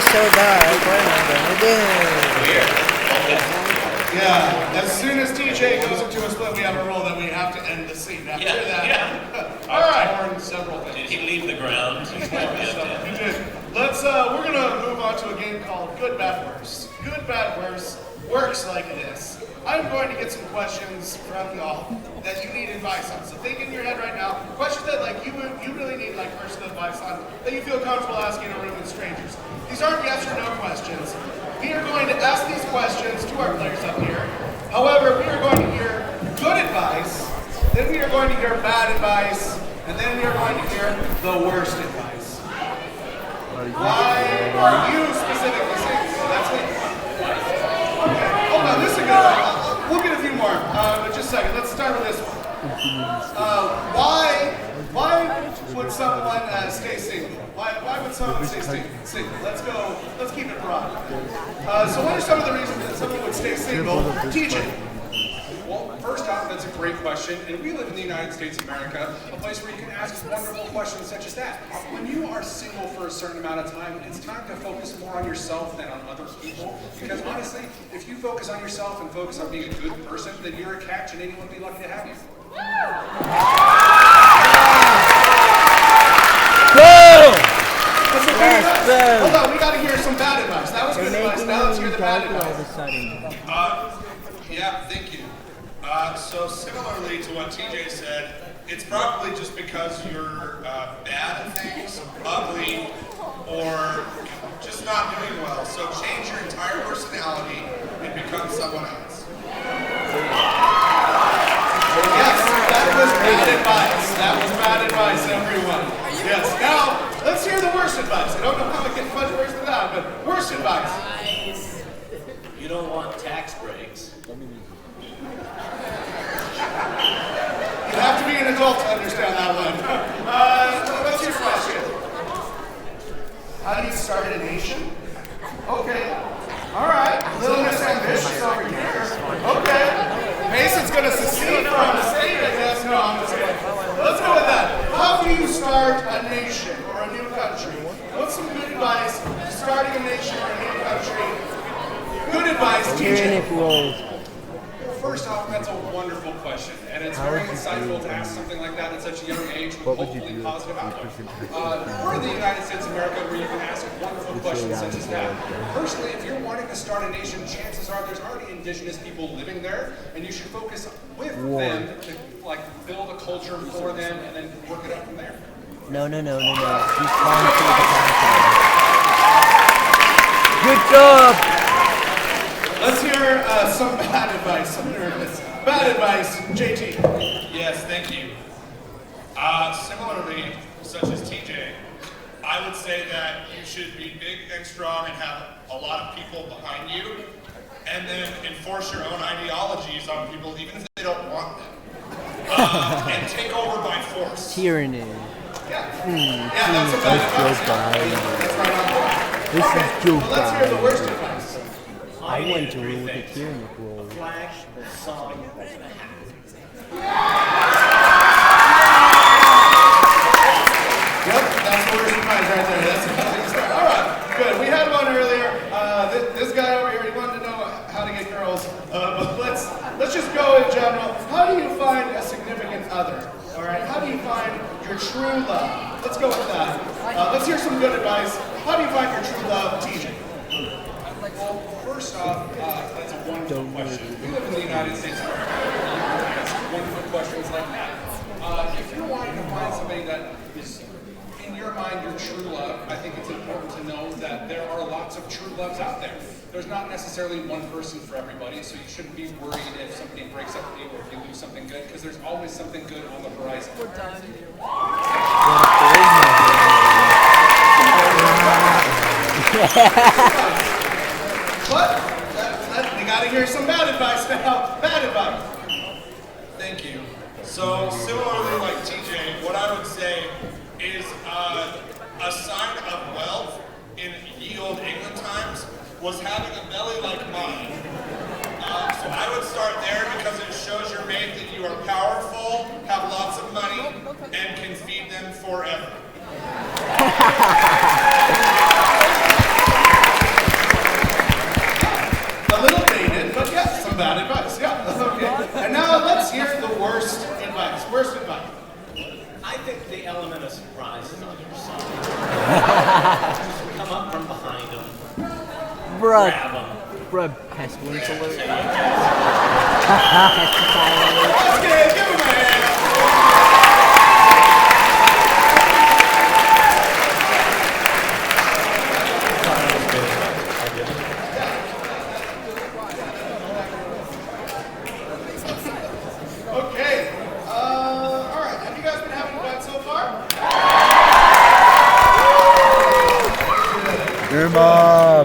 so dark, what am I gonna do? Yeah, as soon as TJ goes into a split, we have a rule that we have to end the scene. After that. Yeah. All right. Torn several things. Did he leave the ground? He did. We're gonna move on to a game called Good, Bad, Worse. Good, Bad, Worse works like this. I'm going to get some questions from y'all that you need advice on. So think in your head right now, questions that like you really need like personal advice on, that you feel comfortable asking in a room with strangers. These aren't yes or no questions. We are going to ask these questions to our players up here. However, we are going to hear good advice, then we are going to hear bad advice, and then we are going to hear the worst advice. Why are you specifically saying so? That's it. Okay, hold on, this is a good one. We'll get a few more, but just a second. Let's start with this one. Why would someone stay single? Why would someone stay single? Let's keep it broad. So what are some of the reasons that someone would stay single? TJ. Well, first off, that's a great question, and we live in the United States of America, a place where you can ask wonderful questions such as that. When you are single for a certain amount of time, it's time to focus more on yourself than on other people, because honestly, if you focus on yourself and focus on being a good person, then you're a catch and anyone would be lucky to have you. Hold on, we gotta hear some bad advice. That was good advice. Now let's hear the bad advice. Yeah, thank you. So similarly to what TJ said, it's probably just because you're bad at things, ugly, or just not doing well. So change your entire personality and become someone else. Yes, that was bad advice. That was bad advice, everyone. Yes, now let's hear the worst advice. I don't know how it gets much worse than that, but worst advice. You don't want tax breaks. You have to be an adult to understand that one. What's your question? How do you start a nation? Okay. All right. A little Miss Ambitious over here. Okay. Mason's going to secede from the state, I guess. No, I'm just kidding. Let's go with that. How do you start a nation or a new country? What's some good advice for starting a nation or a new country? Good advice, TJ. First off, that's a wonderful question, and it's very insightful to ask something like that at such a young age with hopefully positive outlook. We're in the United States of America where you can ask wonderful questions such as that. Personally, if you're wanting to start a nation, chances are there's already indigenous people living there, and you should focus with them to build a culture for them and then work it up from there. No. He's trying to the Good job! Let's hear some bad advice. I'm nervous. Bad advice, JT. Yes, thank you. Similarly, such as TJ, I would say that you should be big and strong and have a lot of people behind you, and then enforce your own ideologies on people even if they don't want them. And take over by force. Tyranny. Yeah, that's a bad advice. That's right on board. This is Joe Well, let's hear the worst advice. I went to rule the tyranny role. Flash, the song, the hat. Yep, that's the worst advice right there. That's how things start. All right, good. We had one earlier. This guy over here, he wanted to know how to get girls. But let's just go in general. How do you find a significant other? All right, how do you find your true love? Let's go with that. Let's hear some good advice. How do you find your true love, TJ? Well, first off, that's a wonderful question. We live in the United States of America. You can ask wonderful questions like that. If you're wanting to find somebody that is, in your mind, your true love, I think it's important to know that there are lots of true loves out there. There's not necessarily one person for everybody, so you shouldn't be worried if somebody breaks up with you or if you lose something good, because there's always something good on the horizon. But we got to hear some bad advice now. Bad advice. Thank you. So similarly like TJ, what I would say is a sign of wealth in ye olde England times was having a belly like mine. So I would start there because it shows your mate that you are powerful, have lots of money, and can feed them forever. element of surprise is on your side. Come up from behind them, Bruh. grab them. Bruh, pestilence alert. Say, Pesticide alert. Okay, give him a hand. Okay. All right. Have you guys been having fun so far? Your mom.